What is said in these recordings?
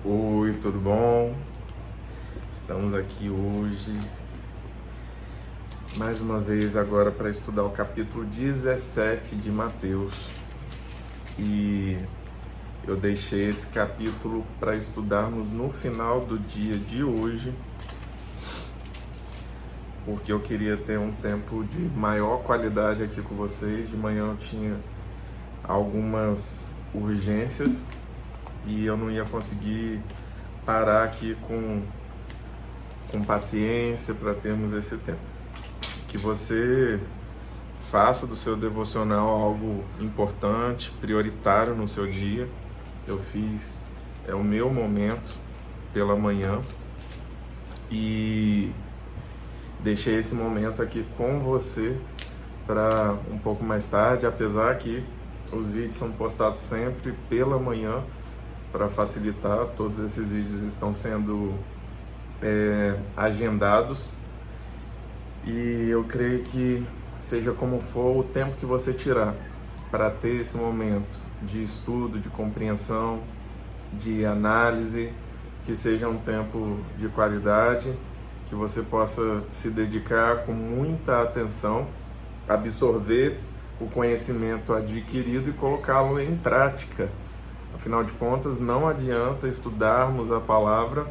Oi, tudo bom? Estamos aqui hoje, mais uma vez agora para estudar o capítulo 17 de Mateus. E eu deixei esse capítulo para estudarmos no final do dia de hoje, porque eu queria ter um tempo de maior qualidade aqui com vocês. De manhã eu tinha algumas urgências e eu não ia conseguir parar aqui com paciência para termos esse tempo. Que você faça do seu devocional algo importante, prioritário no seu dia. Eu fiz, é o meu momento pela manhã e deixei esse momento aqui com você para um pouco mais tarde, apesar que os vídeos são postados sempre pela manhã para facilitar. Todos esses vídeos estão sendo agendados e eu creio que seja como for o tempo que você tirar para ter esse momento de estudo, de compreensão, de análise, que seja um tempo de qualidade, que você possa se dedicar com muita atenção, absorver o conhecimento adquirido e colocá-lo em prática. Afinal de contas, não adianta estudarmos a palavra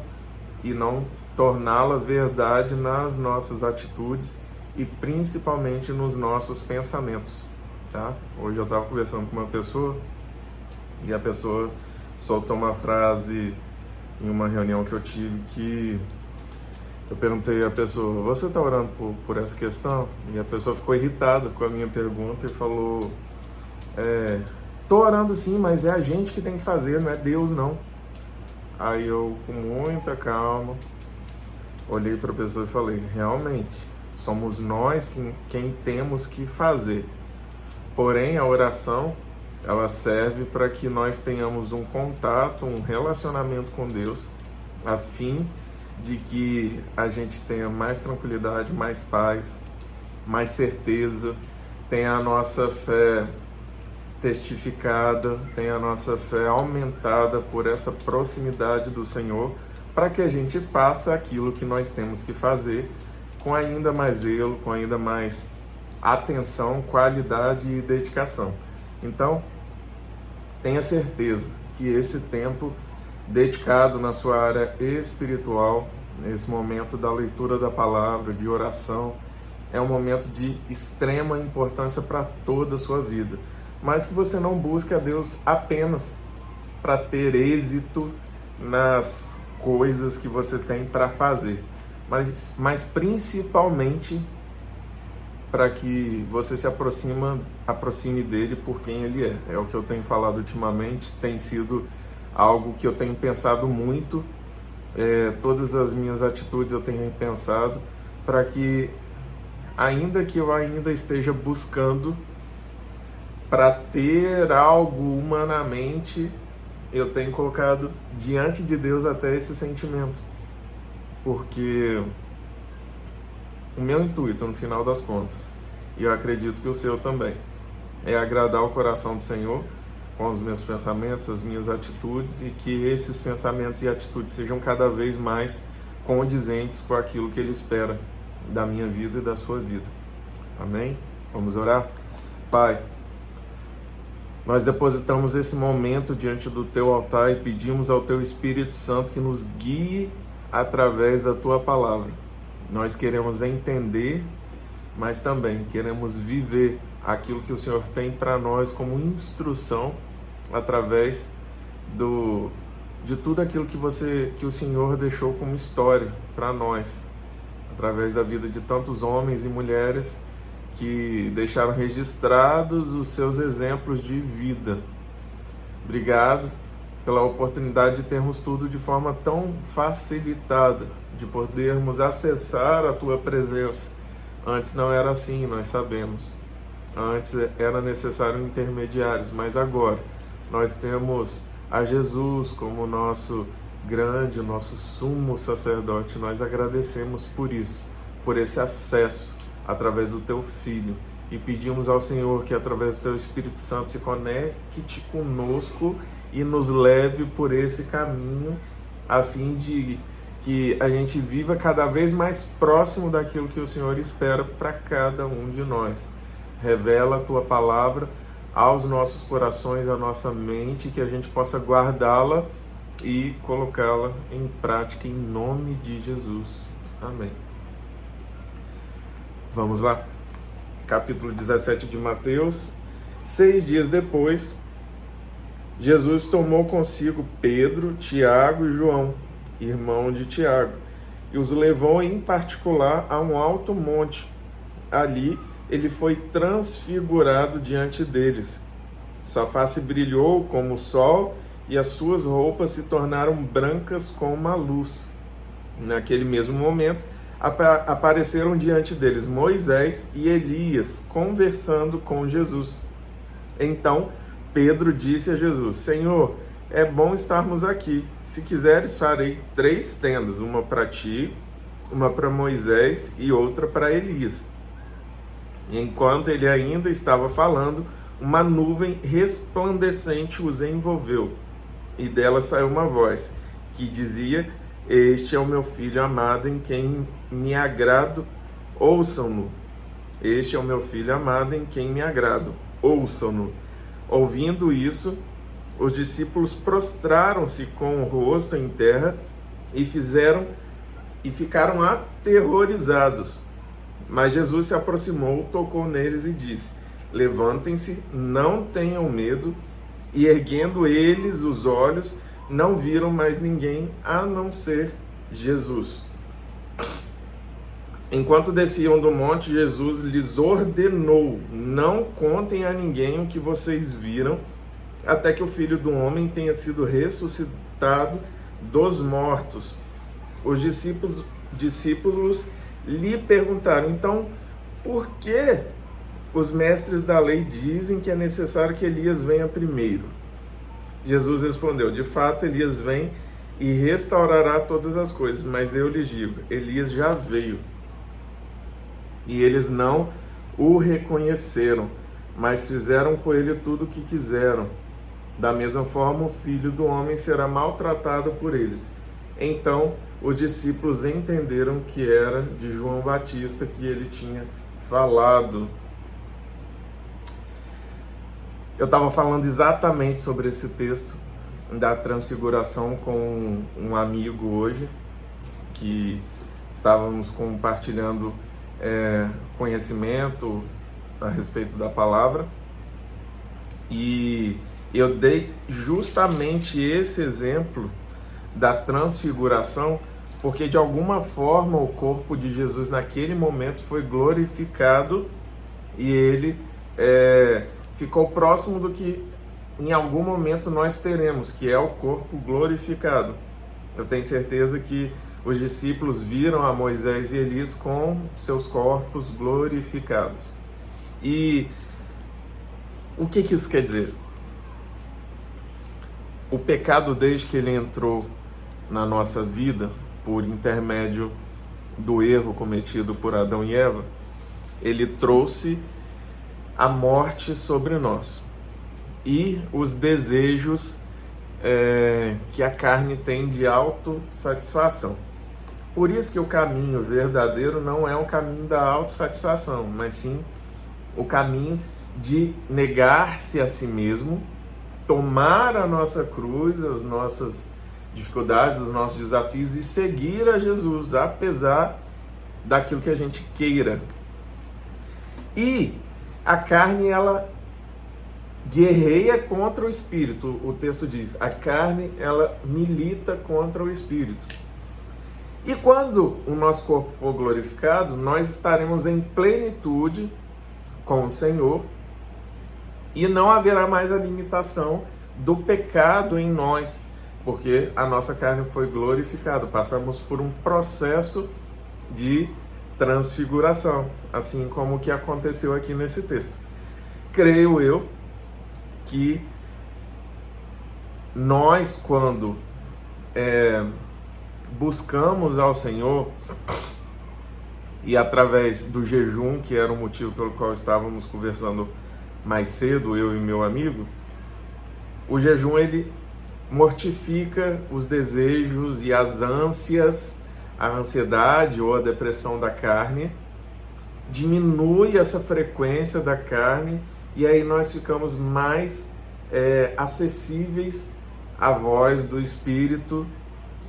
e não torná-la verdade nas nossas atitudes e principalmente nos nossos pensamentos, tá? Hoje eu estava conversando com uma pessoa e a pessoa soltou uma frase em uma reunião que eu tive que eu perguntei à pessoa: você está orando por essa questão? E a pessoa ficou irritada com a minha pergunta e falou: tô orando sim, mas é a gente que tem que fazer, não é Deus não. Aí eu, com muita calma, olhei para a pessoa e falei: realmente, somos nós quem temos que fazer. Porém, a oração, ela serve para que nós tenhamos um contato, um relacionamento com Deus, a fim de que a gente tenha mais tranquilidade, mais paz, mais certeza, tenha a nossa fé testificada, tenha a nossa fé aumentada por essa proximidade do Senhor, para que a gente faça aquilo que nós temos que fazer com ainda mais zelo, com ainda mais atenção, qualidade e dedicação. Então, tenha certeza que esse tempo dedicado na sua área espiritual, nesse momento da leitura da palavra, de oração, é um momento de extrema importância para toda a sua vida. Mas que você não busque a Deus apenas para ter êxito nas coisas que você tem para fazer, mas principalmente para que você se aproxime dele por quem ele é. É o que eu tenho falado ultimamente, tem sido algo que eu tenho pensado muito, todas as minhas atitudes eu tenho repensado, para que, ainda que eu ainda esteja buscando para ter algo humanamente, eu tenho colocado diante de Deus até esse sentimento, porque o meu intuito, no final das contas, e eu acredito que o seu também, é agradar o coração do Senhor com os meus pensamentos, as minhas atitudes, e que esses pensamentos e atitudes sejam cada vez mais condizentes com aquilo que Ele espera da minha vida e da sua vida. Amém? Vamos orar? Pai, nós depositamos esse momento diante do Teu altar e pedimos ao Teu Espírito Santo que nos guie através da Tua palavra. Nós queremos entender, mas também queremos viver aquilo que o Senhor tem para nós como instrução através de tudo aquilo que o Senhor deixou como história para nós, através da vida de tantos homens e mulheres que deixaram registrados os seus exemplos de vida. Obrigado pela oportunidade de termos tudo de forma tão facilitada, de podermos acessar a Tua presença. Antes não era assim, nós sabemos. Antes era necessário intermediários, mas agora nós temos a Jesus como nosso grande, nosso sumo sacerdote. Nós agradecemos por isso, por esse acesso através do Teu Filho, e pedimos ao Senhor que através do Teu Espírito Santo se conecte conosco e nos leve por esse caminho a fim de que a gente viva cada vez mais próximo daquilo que o Senhor espera para cada um de nós. Revela a Tua palavra aos nossos corações, à nossa mente, que a gente possa guardá-la e colocá-la em prática em nome de Jesus. Amém. Vamos lá. Capítulo 17 de Mateus. 6 dias depois, Jesus tomou consigo Pedro, Tiago e João, irmão de Tiago, e os levou em particular a um alto monte. Ali ele foi transfigurado diante deles. Sua face brilhou como o sol e as suas roupas se tornaram brancas como uma luz. Naquele mesmo momento, apareceram diante deles Moisés e Elias, conversando com Jesus. Então, Pedro disse a Jesus: Senhor, é bom estarmos aqui. Se quiseres, farei 3 tendas, uma para ti, uma para Moisés e outra para Elias. Enquanto ele ainda estava falando, uma nuvem resplandecente os envolveu, e dela saiu uma voz que dizia: Este é o meu filho amado, em quem me agrado, ouçam-no. Este é o meu filho amado, em quem me agrado, ouçam-no. Ouvindo isso, os discípulos prostraram-se com o rosto em terra e ficaram aterrorizados. Mas Jesus se aproximou, tocou neles e disse: Levantem-se, não tenham medo. E erguendo eles os olhos, não viram mais ninguém a não ser Jesus. Enquanto desciam do monte, Jesus lhes ordenou: Não contem a ninguém o que vocês viram, até que o Filho do Homem tenha sido ressuscitado dos mortos. Os discípulos lhe perguntaram: Então, por que os mestres da lei dizem que é necessário que Elias venha primeiro? Jesus respondeu: De fato, Elias vem e restaurará todas as coisas, mas eu lhes digo, Elias já veio. E eles não o reconheceram, mas fizeram com ele tudo o que quiseram. Da mesma forma, o Filho do Homem será maltratado por eles. Então, os discípulos entenderam que era de João Batista que ele tinha falado. Eu estava falando exatamente sobre esse texto da transfiguração com um amigo hoje, que estávamos compartilhando conhecimento a respeito da palavra, e eu dei justamente esse exemplo da transfiguração, porque de alguma forma o corpo de Jesus naquele momento foi glorificado e ele ficou próximo do que em algum momento nós teremos, que é o corpo glorificado. Eu tenho certeza que os discípulos viram a Moisés e Elias com seus corpos glorificados. E o que isso quer dizer? O pecado, desde que ele entrou na nossa vida, por intermédio do erro cometido por Adão e Eva, ele trouxe a morte sobre nós e os desejos que a carne tem de autossatisfação. Por isso que o caminho verdadeiro não é um caminho da autossatisfação, mas sim o caminho de negar-se a si mesmo, tomar a nossa cruz, as nossas dificuldades, os nossos desafios e seguir a Jesus, apesar daquilo que a gente queira. E a carne, ela guerreia contra o espírito. O texto diz: a carne, ela milita contra o espírito. E quando o nosso corpo for glorificado, nós estaremos em plenitude com o Senhor e não haverá mais a limitação do pecado em nós, porque a nossa carne foi glorificada. Passamos por um processo de transfiguração, assim como o que aconteceu aqui nesse texto. Creio eu que nós, quando buscamos ao Senhor, e através do jejum, que era o motivo pelo qual estávamos conversando mais cedo, eu e meu amigo, o jejum ele mortifica os desejos e as ânsias, a ansiedade ou a depressão da carne, diminui essa frequência da carne e aí nós ficamos mais acessíveis à voz do Espírito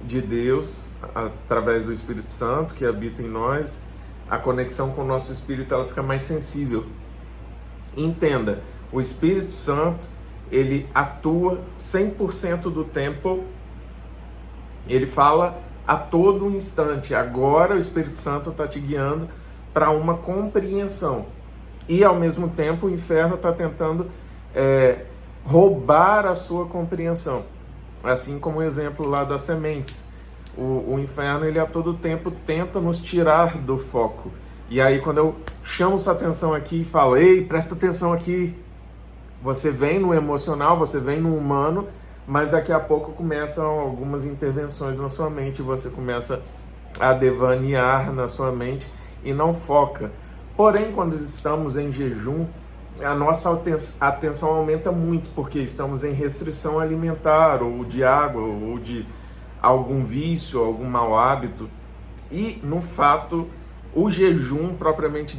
de Deus, através do Espírito Santo que habita em nós. A conexão com o nosso espírito, ela fica mais sensível. Entenda, o Espírito Santo, ele atua 100% do tempo, ele fala a todo instante. Agora o Espírito Santo está te guiando para uma compreensão. E ao mesmo tempo o inferno está tentando roubar a sua compreensão. Assim como o exemplo lá das sementes. O inferno, ele a todo tempo tenta nos tirar do foco. E aí quando eu chamo sua atenção aqui e falo, ei, presta atenção aqui, você vem no emocional, você vem no humano, mas daqui a pouco começam algumas intervenções na sua mente, você começa a devanear na sua mente e não foca. Porém, quando estamos em jejum, a nossa atenção aumenta muito, porque estamos em restrição alimentar, ou de água, ou de algum vício, algum mau hábito. E, no fato, o jejum, propriamente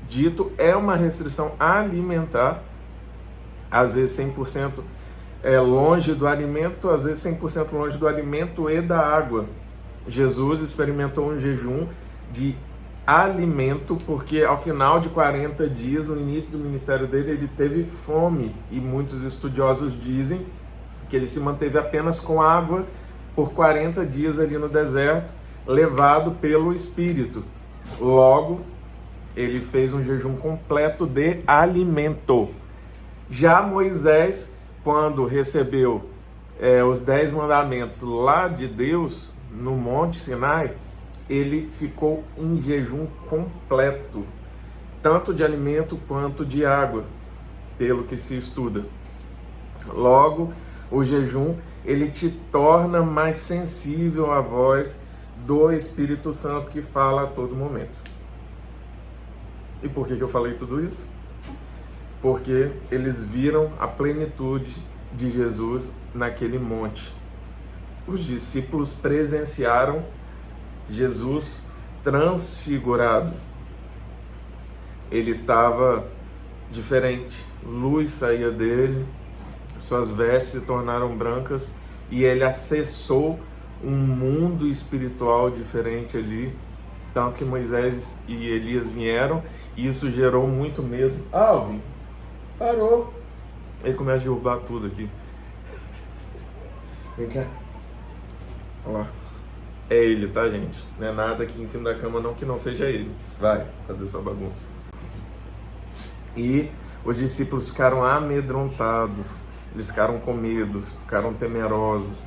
dito, é uma restrição alimentar, às vezes 100% longe do alimento, às vezes 100% longe do alimento e da água. Jesus experimentou um jejum de alimento, porque ao final de 40 dias, no início do ministério dele, ele teve fome, e muitos estudiosos dizem que ele se manteve apenas com água por 40 dias ali no deserto, levado pelo Espírito. Logo, ele fez um jejum completo de alimento. Já Moisés, quando recebeu os 10 mandamentos lá de Deus, no Monte Sinai, ele ficou em jejum completo, tanto de alimento quanto de água, pelo que se estuda. Logo, o jejum, ele te torna mais sensível à voz do Espírito Santo que fala a todo momento. E por que eu falei tudo isso? Porque eles viram a plenitude de Jesus naquele monte. Os discípulos presenciaram Jesus transfigurado. Ele estava diferente, luz saía dele, suas vestes se tornaram brancas e ele acessou um mundo espiritual diferente ali, tanto que Moisés e Elias vieram e isso gerou muito medo. Alvin, parou. Ele começa a derrubar tudo aqui. Vem cá. Olha lá. É ele, tá, gente? Não é nada aqui em cima da cama não que não seja ele. Vai fazer sua bagunça. E os discípulos ficaram amedrontados, eles ficaram com medo, ficaram temerosos,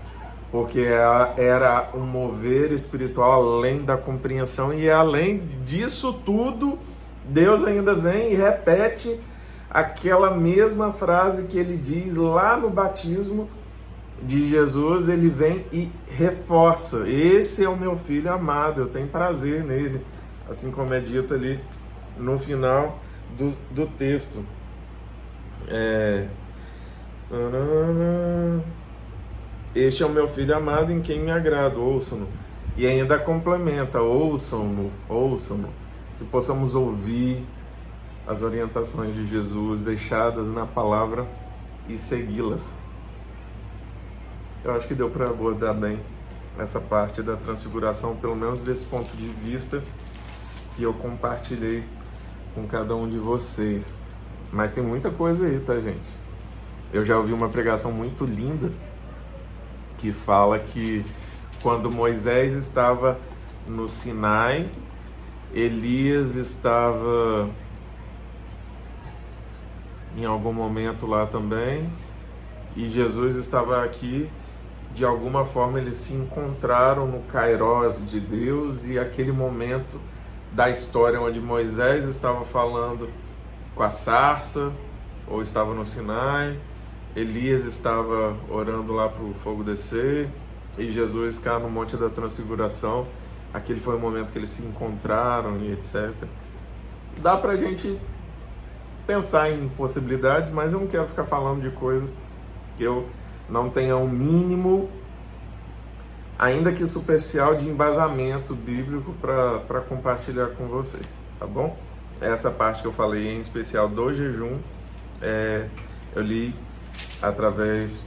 porque era um mover espiritual além da compreensão, e além disso tudo, Deus ainda vem e repete aquela mesma frase que ele diz lá no batismo de Jesus. Ele vem e reforça: esse é o meu filho amado, eu tenho prazer nele, assim como é dito ali no final do texto. Este é o meu filho amado em quem me agrado, ouçam-no. E ainda complementa: ouçam-no, que possamos ouvir as orientações de Jesus deixadas na palavra e segui-las. Eu acho que deu para abordar bem essa parte da transfiguração, pelo menos desse ponto de vista que eu compartilhei com cada um de vocês. Mas tem muita coisa aí, tá, gente? Eu já ouvi uma pregação muito linda que fala que quando Moisés estava no Sinai, Elias estava em algum momento lá também, e Jesus estava aqui. De alguma forma eles se encontraram no Kairos de Deus, e aquele momento da história onde Moisés estava falando com a sarça, ou estava no Sinai, Elias estava orando lá para o fogo descer, e Jesus cá no Monte da Transfiguração. Aquele foi o momento que eles se encontraram e etc. Dá para a gente pensar em possibilidades, mas eu não quero ficar falando de coisas que eu não tenha um mínimo, ainda que superficial, de embasamento bíblico para compartilhar com vocês, tá bom? Essa parte que eu falei, em especial do jejum, eu li através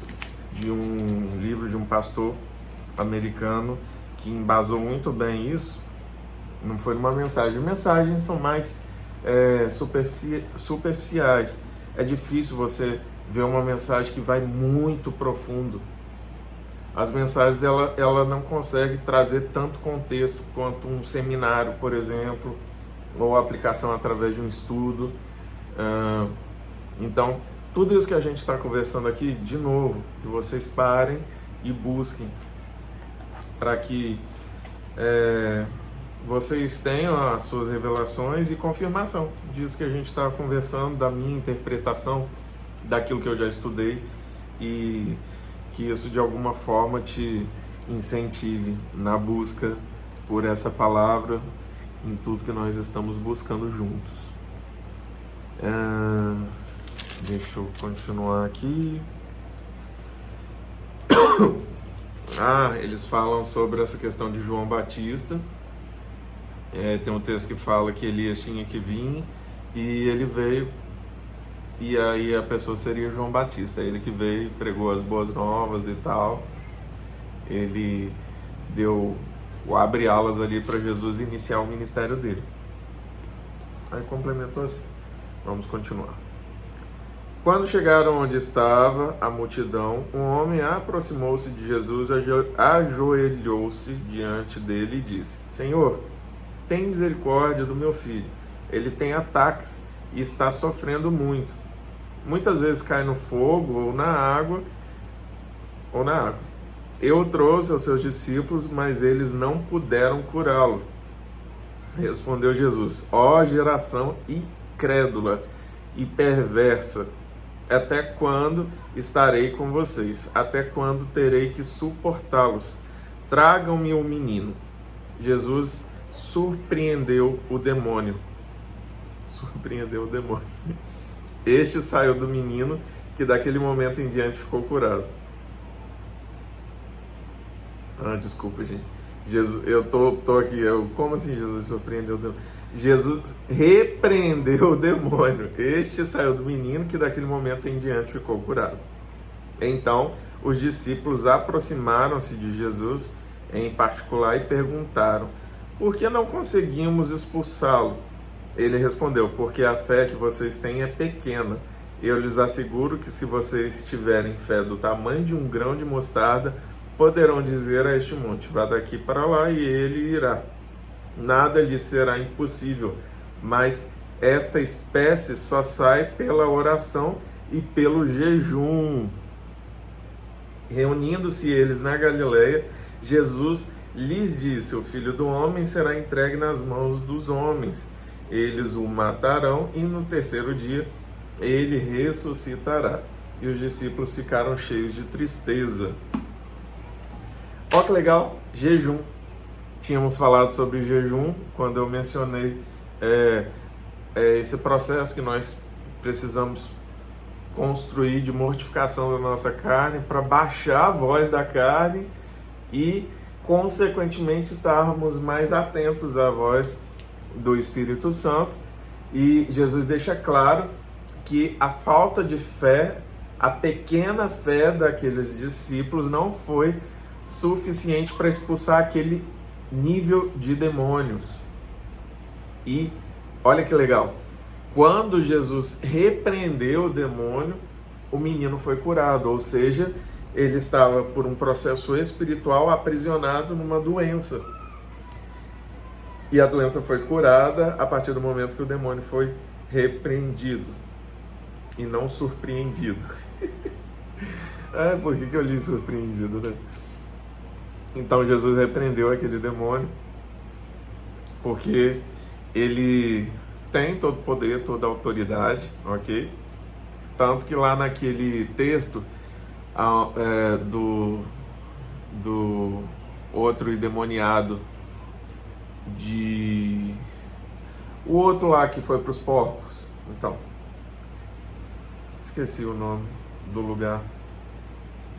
de um livro de um pastor americano que embasou muito bem isso. Não foi uma mensagem. Mensagens são mais superficiais. É difícil você ver uma mensagem que vai muito profundo. As mensagens ela não consegue trazer tanto contexto quanto um seminário, por exemplo, ou aplicação através de um estudo. Então, tudo isso que a gente está conversando aqui, de novo, que vocês parem e busquem para que vocês tenham as suas revelações e confirmação disso que a gente está conversando, da minha interpretação, daquilo que eu já estudei, e que isso de alguma forma te incentive na busca por essa palavra em tudo que nós estamos buscando juntos. Deixa eu continuar aqui. Eles falam sobre essa questão de João Batista. Tem um texto que fala que Elias tinha que vir e ele veio, e aí a pessoa seria João Batista. Ele que veio, pregou as boas novas e tal. Ele deu o abre-alas ali para Jesus iniciar o ministério dele. Aí complementou assim. Vamos continuar. Quando chegaram onde estava a multidão, um homem aproximou-se de Jesus, ajoelhou-se diante dele e disse: Senhor, tem misericórdia do meu filho. Ele tem ataques e está sofrendo muito. Muitas vezes cai no fogo ou na água. Eu o trouxe aos seus discípulos, mas eles não puderam curá-lo. Respondeu Jesus: Ó geração incrédula e perversa, até quando estarei com vocês? Até quando terei que suportá-los? Tragam-me o menino. Jesus surpreendeu o demônio. Este saiu do menino, que daquele momento em diante ficou curado. Desculpa, gente. Jesus, eu tô aqui. Como assim Jesus surpreendeu o demônio? Jesus repreendeu o demônio. Este saiu do menino, que daquele momento em diante ficou curado. Então, os discípulos aproximaram-se de Jesus em particular e perguntaram: por que não conseguimos expulsá-lo? Ele respondeu: porque a fé que vocês têm é pequena. Eu lhes asseguro que se vocês tiverem fé do tamanho de um grão de mostarda, poderão dizer a este monte: vá daqui para lá, e ele irá. Nada lhe será impossível, mas esta espécie só sai pela oração e pelo jejum. Reunindo-se eles na Galileia, Jesus lhes disse: o Filho do Homem será entregue nas mãos dos homens. Eles o matarão e no terceiro dia ele ressuscitará. E os discípulos ficaram cheios de tristeza. Olha que legal, jejum. Tínhamos falado sobre jejum quando eu mencionei esse processo que nós precisamos construir de mortificação da nossa carne para baixar a voz da carne e, consequentemente, estarmos mais atentos à voz do Espírito Santo. E Jesus deixa claro que a falta de fé, a pequena fé daqueles discípulos não foi suficiente para expulsar aquele nível de demônios. E olha que legal, quando Jesus repreendeu o demônio, o menino foi curado, ou seja, ele estava por um processo espiritual aprisionado numa doença. E a doença foi curada a partir do momento que o demônio foi repreendido e não surpreendido. Por que eu li surpreendido, né? Então Jesus repreendeu aquele demônio porque ele tem todo o poder, toda a autoridade, ok? Tanto que lá naquele texto do outro endemoniado, o outro lá que foi para os porcos, então, esqueci o nome do lugar.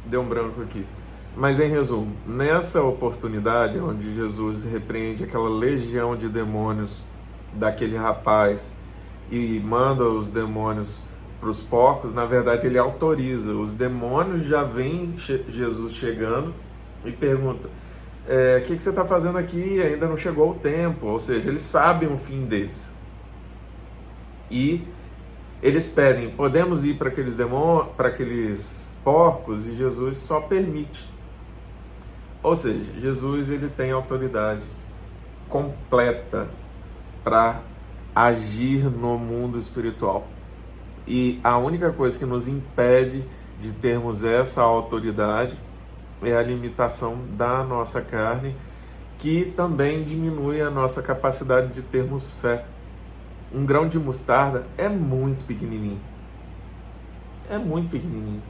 deu um branco aqui. Mas em resumo, nessa oportunidade onde Jesus repreende aquela legião de demônios daquele rapaz e manda os demônios para os porcos, na verdade ele autoriza. Os demônios já veem Jesus chegando e perguntam: o que você está fazendo aqui? Ainda não chegou o tempo. Ou seja, eles sabem o fim deles. E eles pedem: podemos ir para aqueles demônios, para aqueles porcos? E Jesus só permite. Ou seja, Jesus ele tem autoridade completa para agir no mundo espiritual. E a única coisa que nos impede de termos essa autoridade é a limitação da nossa carne, que também diminui a nossa capacidade de termos fé. Um grão de mostarda é muito pequenininho. É muito pequenininho.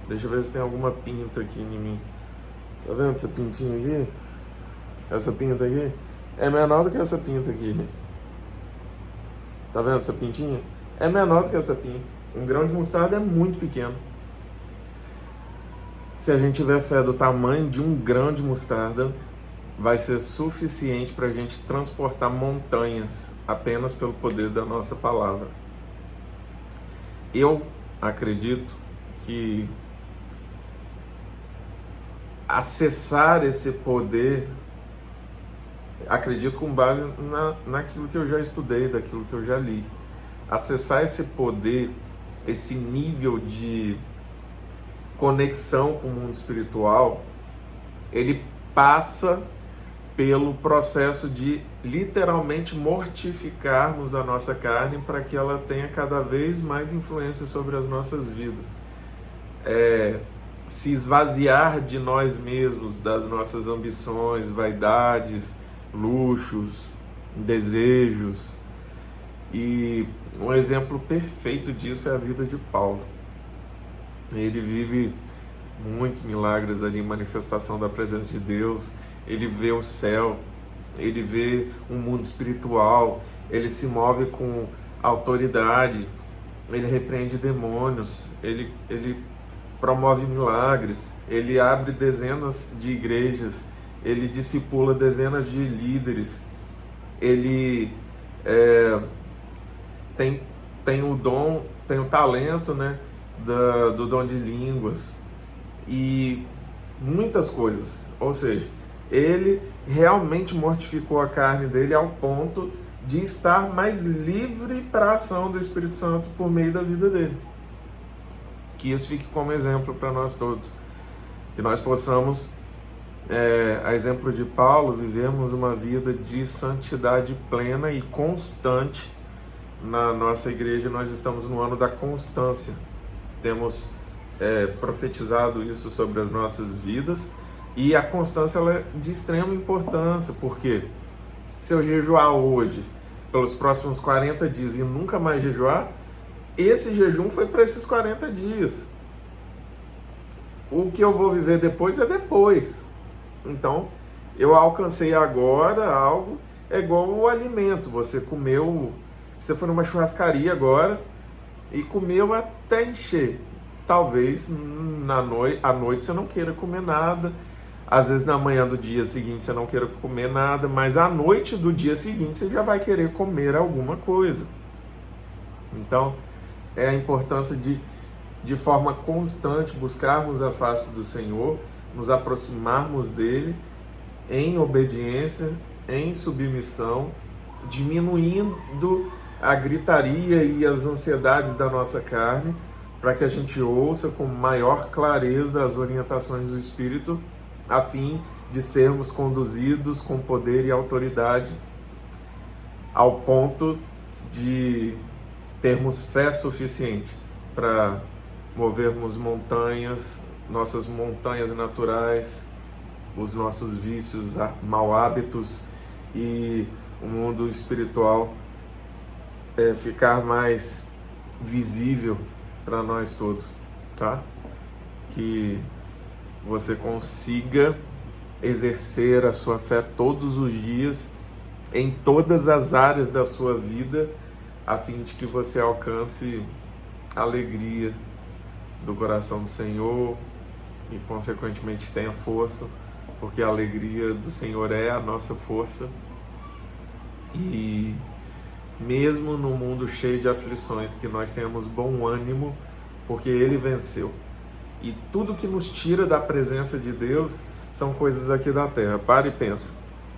Deixa eu ver se tem alguma pinta aqui em mim. Tá vendo essa pintinha aqui? Essa pinta aqui é menor do que essa pinta aqui, gente. Tá vendo essa pintinha? É menor do que essa pinta. Um grão de mostarda é muito pequeno. Se a gente tiver fé do tamanho de um grão de mostarda, vai ser suficiente para a gente transportar montanhas apenas pelo poder da nossa palavra. Eu acredito que acessar esse poder, acredito com base naquilo que eu já estudei, daquilo que eu já li. Acessar esse poder, esse nível de conexão com o mundo espiritual, ele passa pelo processo de literalmente mortificarmos a nossa carne para que ela tenha cada vez mais influência sobre as nossas vidas. Se esvaziar de nós mesmos, das nossas ambições, vaidades, luxos, desejos. E um exemplo perfeito disso é a vida de Paulo. Ele vive muitos milagres ali, manifestação da presença de Deus. Ele vê o céu, ele vê um mundo espiritual, ele se move com autoridade, ele repreende demônios, ele promove milagres, ele abre dezenas de igrejas, ele discipula dezenas de líderes, ele tem o dom, tem o talento, né, do dom de línguas e muitas coisas. Ou seja, ele realmente mortificou a carne dele ao ponto de estar mais livre para a ação do Espírito Santo por meio da vida dele. Que isso fique como exemplo para nós todos. Que nós possamos, a exemplo de Paulo, vivemos uma vida de santidade plena e constante. Na nossa igreja nós estamos no ano da constância. Temos profetizado isso sobre as nossas vidas. E a constância ela é de extrema importância, porque se eu jejuar hoje, pelos próximos 40 dias e nunca mais jejuar, esse jejum foi para esses 40 dias. O que eu vou viver depois é depois. Então, eu alcancei agora algo, é igual o alimento. Você comeu, você foi numa churrascaria agora e comeu até encher. Talvez à noite você não queira comer nada. Às vezes na manhã do dia seguinte você não queira comer nada, mas à noite do dia seguinte você já vai querer comer alguma coisa. Então, é a importância de forma constante buscarmos a face do Senhor, nos aproximarmos dele em obediência, em submissão, diminuindo a gritaria e as ansiedades da nossa carne, para que a gente ouça com maior clareza as orientações do Espírito, a fim de sermos conduzidos com poder e autoridade ao ponto de termos fé suficiente para movermos montanhas, nossas montanhas naturais, os nossos vícios, mau hábitos e o mundo espiritual ficar mais visível para nós todos, tá? Que você consiga exercer a sua fé todos os dias, em todas as áreas da sua vida, a fim de que você alcance a alegria do coração do Senhor, e consequentemente tenha força, porque a alegria do Senhor é a nossa força. E mesmo no mundo cheio de aflições, que nós tenhamos bom ânimo, porque Ele venceu. E tudo que nos tira da presença de Deus são coisas aqui da terra. Para e pensa.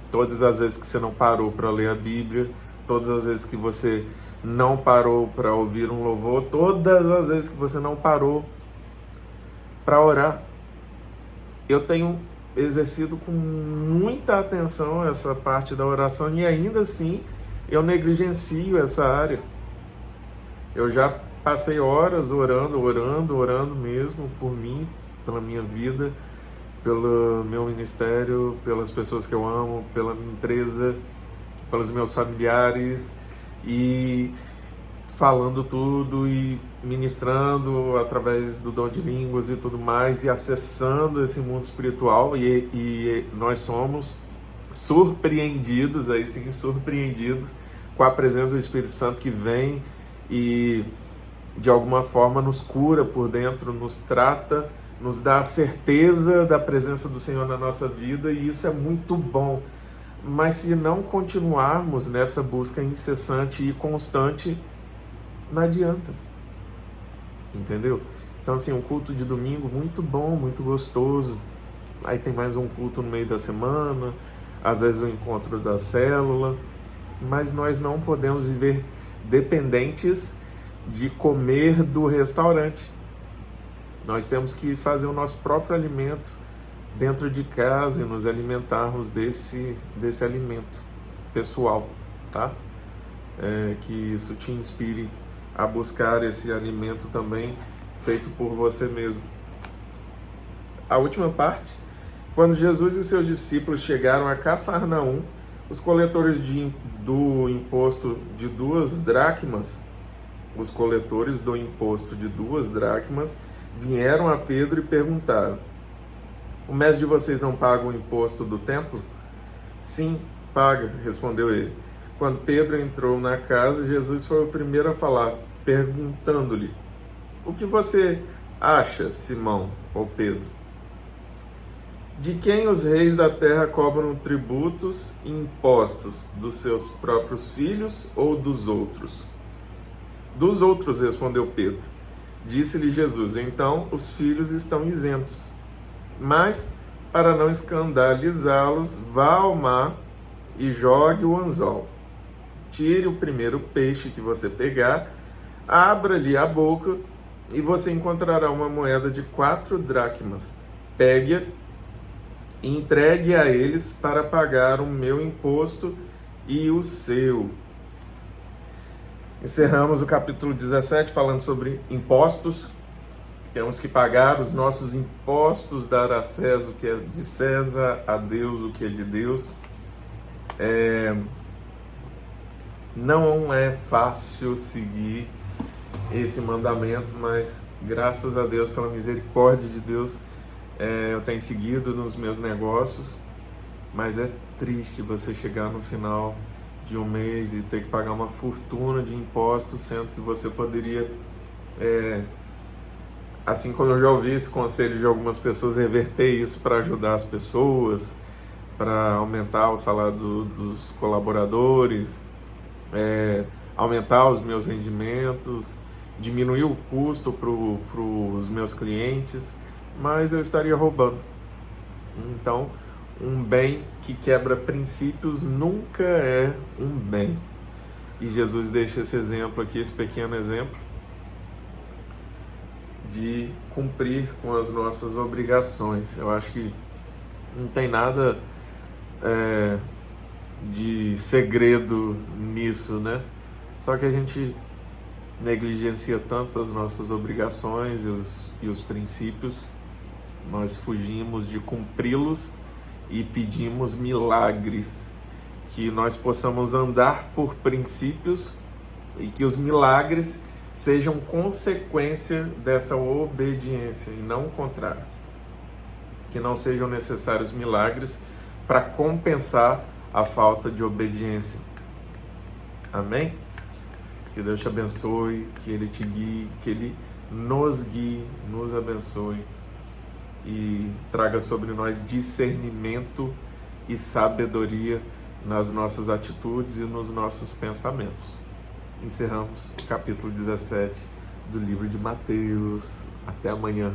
Todas as vezes que você não parou para ler a Bíblia, todas as vezes que você não parou para ouvir um louvor, todas as vezes que você não parou para orar. Eu tenho exercido com muita atenção essa parte da oração e ainda assim eu negligencio essa área. Eu já passei horas orando mesmo por mim, pela minha vida, pelo meu ministério, pelas pessoas que eu amo, pela minha empresa, pelos meus familiares, e falando tudo e ministrando através do dom de línguas e tudo mais, e acessando esse mundo espiritual, e nós somos surpreendidos, aí sim, surpreendidos com a presença do Espírito Santo que vem e de alguma forma nos cura por dentro, nos trata, nos dá a certeza da presença do Senhor na nossa vida, e isso é muito bom. Mas se não continuarmos nessa busca incessante e constante, não adianta. Entendeu? Então, assim, um culto de domingo muito bom, muito gostoso. Aí tem mais um culto no meio da semana, às vezes o encontro da célula, mas nós não podemos viver dependentes de comer do restaurante. Nós temos que fazer o nosso próprio alimento dentro de casa e nos alimentarmos desse alimento pessoal, tá? Que isso te inspire a buscar esse alimento também feito por você mesmo. A última parte: quando Jesus e seus discípulos chegaram a Cafarnaum, os coletores do imposto de 2 dracmas, vieram a Pedro e perguntaram: o mestre de vocês não paga o imposto do templo? Sim, paga, respondeu ele. Quando Pedro entrou na casa, Jesus foi o primeiro a falar, perguntando-lhe: o que você acha, Simão, ou Pedro? De quem os reis da terra cobram tributos e impostos? Dos seus próprios filhos ou dos outros? Dos outros, respondeu Pedro. Disse-lhe Jesus: então os filhos estão isentos. Mas, para não escandalizá-los, vá ao mar e jogue o anzol. Tire o primeiro peixe que você pegar, abra-lhe a boca e você encontrará uma moeda de 4 dracmas. Pegue-a e entregue a eles para pagar o meu imposto e o seu. Encerramos o capítulo 17 falando sobre impostos. Temos que pagar os nossos impostos, dar a César o que é de César, a Deus o que é de Deus. Não é fácil seguir esse mandamento, mas graças a Deus, pela misericórdia de Deus, eu tenho seguido nos meus negócios. Mas é triste você chegar no final de um mês e ter que pagar uma fortuna de impostos, sendo que você poderia, assim como eu já ouvi esse conselho de algumas pessoas, reverter isso para ajudar as pessoas, para aumentar o salário dos colaboradores, aumentar os meus rendimentos, diminuir o custo para os meus clientes, mas eu estaria roubando. Então, um bem que quebra princípios nunca é um bem. E Jesus deixa esse exemplo aqui, esse pequeno exemplo, de cumprir com as nossas obrigações. Eu acho que não tem nada de segredo nisso, né? Só que a gente negligencia tanto as nossas obrigações e os princípios, nós fugimos de cumpri-los e pedimos milagres, que nós possamos andar por princípios e que os milagres sejam consequência dessa obediência e não o contrário. Que não sejam necessários milagres para compensar a falta de obediência. Amém? Que Deus te abençoe, que Ele te guie, que Ele nos guie, nos abençoe. e traga sobre nós discernimento e sabedoria nas nossas atitudes e nos nossos pensamentos. Encerramos o capítulo 17 do livro de Mateus. Até amanhã.